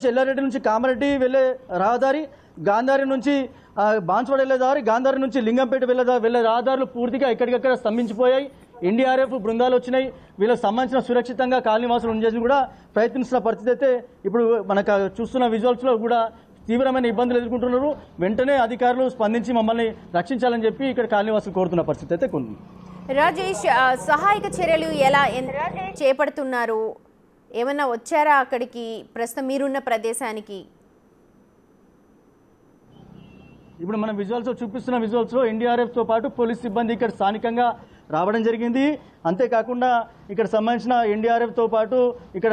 చెల్లారెడ్డి నుంచి కామారెడ్డి వెళ్ళే రహదారి, గాంధారి నుంచి బాన్స్వాడ వెళ్ళే దారి, గాంధారి నుంచి లింగంపేట వెళ్ళే రహదారులు పూర్తిగా ఎక్కడికక్కడ స్తంభించిపోయాయి. ఎన్డీఆర్ఎఫ్ బృందాలు వచ్చినాయి. వీళ్ళకి సంబంధించిన సురక్షితంగా కాలనీవాసులు ఉండేసి కూడా ప్రయత్నిస్తున్న పరిస్థితి అయితే ఇప్పుడు మనకు చూస్తున్న విజువల్స్లో కూడా తీవ్రమైన ఇబ్బందులు ఎదుర్కొంటున్నారు. వెంటనే అధికారులు స్పందించి మమ్మల్ని రక్షించాలని చెప్పి ఇక్కడ కాలనీవాసులు కోరుతున్న పరిస్థితి అయితే కొన్ని. రాజేష్, సహాయక చర్యలు ఎలా చేపడుతున్నారు? ఏమన్నా వచ్చారా అక్కడికి ప్రస్తుతం మీరున్న ప్రదేశానికి? ఇప్పుడు మనం విజువల్స్ చూపిస్తున్న విజువల్స్లో ఎన్డీఆర్ఎఫ్తో పాటు పోలీస్ సిబ్బంది ఇక్కడ స్థానికంగా రావడం జరిగింది. అంతేకాకుండా ఇక్కడ సంబంధించిన ఎన్డీఆర్ఎఫ్తో పాటు ఇక్కడ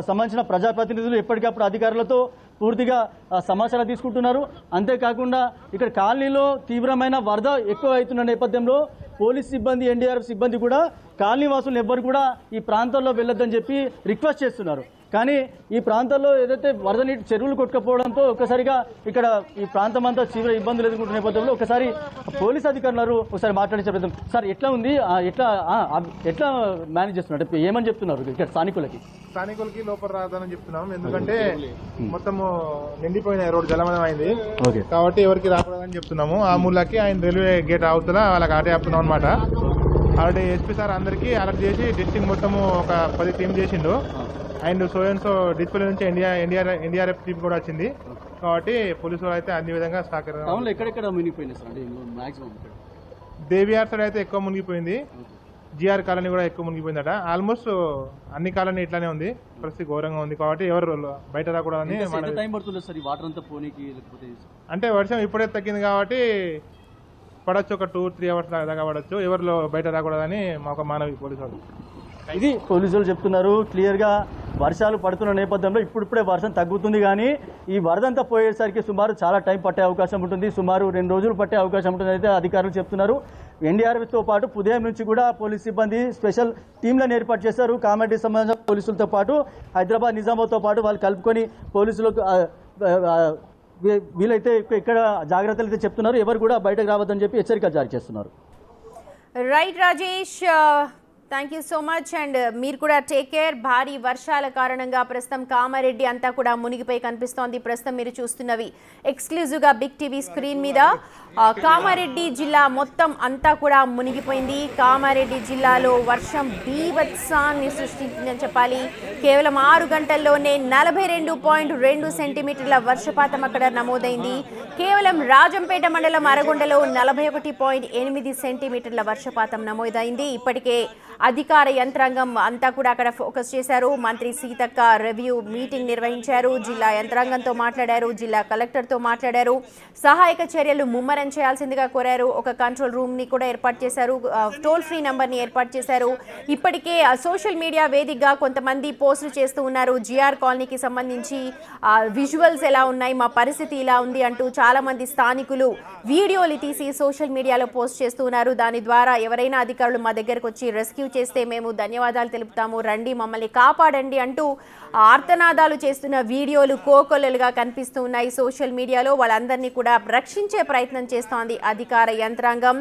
సంబంధించిన ప్రజాప్రతినిధులు ఎప్పటికప్పుడు అధికారులతో పూర్తిగా సమాచారం తీసుకుంటున్నారు. అంతేకాకుండా ఇక్కడ కాలనీలో తీవ్రమైన వరద ఎక్కువ అవుతున్న నేపథ్యంలో పోలీస్ సిబ్బంది, ఎన్డీఆర్ఎఫ్ సిబ్బంది కూడా కాలనీ వాసులు ఎవ్వరు కూడా ఈ ప్రాంతాల్లో వెళ్ళొద్దని చెప్పి రిక్వెస్ట్ చేస్తున్నారు. కానీ ఈ ప్రాంతాల్లో ఏదైతే వరద నీటి చెరువులు కొట్టుకపోవడంతో ఒక్కసారిగా ఇక్కడ ఈ ప్రాంతం అంతా తీవ్ర ఇబ్బందులు ఎదుర్కొంటున్న నేపథ్యంలో ఒకసారి పోలీస్ అధికారులు ఒకసారి మాట్లాడించే ప్రయత్నం. సార్, ఎట్లా ఉంది, ఎట్లా మేనేజ్ చేస్తున్నారు, ఏమని చెప్తున్నారు ఇక్కడ స్థానికులకి లోపల రాదని చెప్తున్నాం. ఎందుకంటే మొత్తము నిండిపోయిన రోడ్డు జలమయం అయింది కాబట్టి ఎవరికి రాకూడదని చెప్తున్నాము. ఆ మూలకి ఆయన రైల్వే గేట్ అవతల వాళ్ళకి ఆటే ఆపుతున్నాం అనమాట. ఆల్రెడీ ఎస్పీ సార్ అందరికీ అలర్ట్ చేసి డిస్ట్రిక్ట్ మొత్తము ఒక 10 టీం చేసిండు. అండ్ సో డిస్ప్లే నుంచి ఎన్డీఆర్ఎఫ్ టీం కూడా వచ్చింది కాబట్టి పోలీసులు అయితే అన్ని విధంగా సహకరించారు. దేవిఆర్ సైడ్ అయితే ఎక్కువ మునిగిపోయింది, జిఆర్ కాలనీ కూడా ఎక్కువ మునిగిపోయిందట. ఆల్మోస్ట్ అన్ని కాలనీ ఇట్లానే ఉంది, పరిస్థితి ఘోరంగా ఉంది కాబట్టి ఎవరు బయట రాకూడదని. అంటే వర్షం ఇప్పుడే తగ్గింది కాబట్టి పడవచ్చు, ఒక 2-3 అవర్స్ దాకా పడవచ్చు. ఎవరిలో బయట రాకూడదని మాకు మానవి పోలీసు వాళ్ళు. ఇది పోలీసులు చెప్తున్నారు. క్లియర్గా వర్షాలు పడుతున్న నేపథ్యంలో ఇప్పుడిప్పుడే వర్షం తగ్గుతుంది, కానీ ఈ వరదంతా పోయేసరికి సుమారు చాలా టైం పట్టే అవకాశం ఉంటుంది. సుమారు 2 రోజులు పట్టే అవకాశం ఉంటుంది అయితే అధికారులు చెప్తున్నారు. ఎన్డీఆర్ఎఫ్తో పాటు ఉదయం నుంచి కూడా పోలీస్ సిబ్బంది స్పెషల్ టీంలను ఏర్పాటు చేశారు. కామారెడ్డికి సంబంధించిన పోలీసులతో పాటు హైదరాబాద్, నిజామాబాద్తో పాటు వాళ్ళు కలుపుకొని పోలీసులకు వీలైతే ఇక్కడ జాగ్రత్తలు అయితే చెప్తున్నారు. ఎవరు కూడా బయటకు రావద్దని చెప్పి హెచ్చరిక జారీ చేస్తున్నారు. Right Rajesh, thank you so much. And మీరు కూడా టేక్ కేర్. భారీ వర్షాల కారణంగా ప్రస్తుతం కామారెడ్డి అంతా కూడా మునిగిపోయి కనిపిస్తోంది. ప్రస్తుతం మీరు చూస్తున్నవి ఎక్స్క్లూజివ్గా బిగ్ టీవీ స్క్రీన్ మీద కామారెడ్డి జిల్లా మొత్తం అంతా కూడా మునిగిపోయింది. కామారెడ్డి జిల్లాలో వర్షం బీభత్సాన్ని సృష్టించిందని చెప్పాలి. కేవలం 6 గంటల్లోనే 42.2 సెంటీమీటర్ల వర్షపాతం అక్కడ నమోదైంది. కేవలం రాజంపేట మండలం అరగొండలో 41.8 సెంటీమీటర్ల వర్షపాతం నమోదైంది. ఇప్పటికే అధికార యంత్రాంగం అంతా కూడా అక్కడ ఫోకస్ చేశారు. మంత్రి సీతక్క రివ్యూ మీటింగ్ నిర్వహించారు. జిల్లా యంత్రాంగంతో మాట్లాడారు, జిల్లా కలెక్టర్తో మాట్లాడారు. సహాయక చర్యలు ముమ్మరం చేయాల్సిందిగా కోరారు. ఒక కంట్రోల్ రూమ్ ని కూడా ఏర్పాటు చేశారు, టోల్ ఫ్రీ నంబర్ ని ఏర్పాటు చేశారు. ఇప్పటికే సోషల్ మీడియా వేదికగా కొంతమంది పోస్టులు చేస్తూ ఉన్నారు. జిఆర్ కాలనీకి సంబంధించి విజువల్స్ ఎలా ఉన్నాయి, మా పరిస్థితి ఇలా ఉంది అంటూ చాలా మంది స్థానికులు వీడియోలు తీసి సోషల్ మీడియాలో పోస్ట్ చేస్తూ ఉన్నారు. దాని ద్వారా ఎవరైనా అధికారులు మా దగ్గరకు వచ్చి రెస్క్యూ చేస్తే మేము ధన్యవాదాలు తెలుపుతాము, రండి మమ్మల్ని కాపాడండి అంటూ ఆర్తనాదాలు చేస్తున్న వీడియోలు కోకొల్లలుగా కనిపిస్తూ ఉన్నాయి సోషల్ మీడియాలో. వాళ్ళందరినీ కూడా రక్షించే ప్రయత్నం చేస్తోంది అధికార యంత్రాంగం.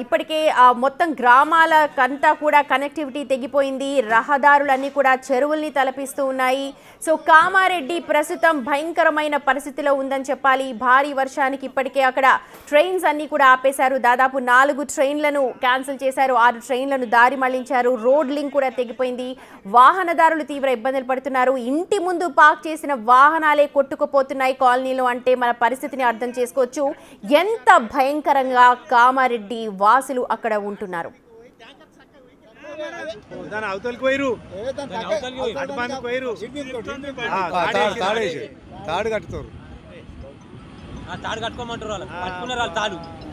ఇప్పటికే మొత్తం గ్రామాలకంతా కూడా కనెక్టివిటీ తెగిపోయింది. రహదారులన్నీ కూడా చెరువుల్ని తలపిస్తూ ఉన్నాయి. సో కామారెడ్డి ప్రస్తుతం భయంకరమైన పరిస్థితిలో ఉందని చెప్పాలి. భారీ వర్షానికి ఇప్పటికే అక్కడ ట్రైన్స్ అన్నీ కూడా ఆపేశారు. దాదాపు 4 ట్రైన్లను క్యాన్సిల్ చేశారు, 6 ట్రైన్లను దారి మళ్లించారు. రోడ్ లింక్ కూడా తెగిపోయింది. వాహనదారులు తీవ్ర ఇబ్బందులు పడుతున్నారు. ఇంటి ముందు పార్క్ చేసిన వాహనాలే కొట్టుకుపోతున్నాయి కాలనీలో అంటే మన పరిస్థితిని అర్థం చేసుకోవచ్చు ఎంత భయంకరంగా కామారెడ్డి వాసులు అక్కడ ఉంటున్నారు. తాడు కట్టుకోమంటారు, వాళ్ళు పట్టుకున్నారు వాళ్ళు తాడు.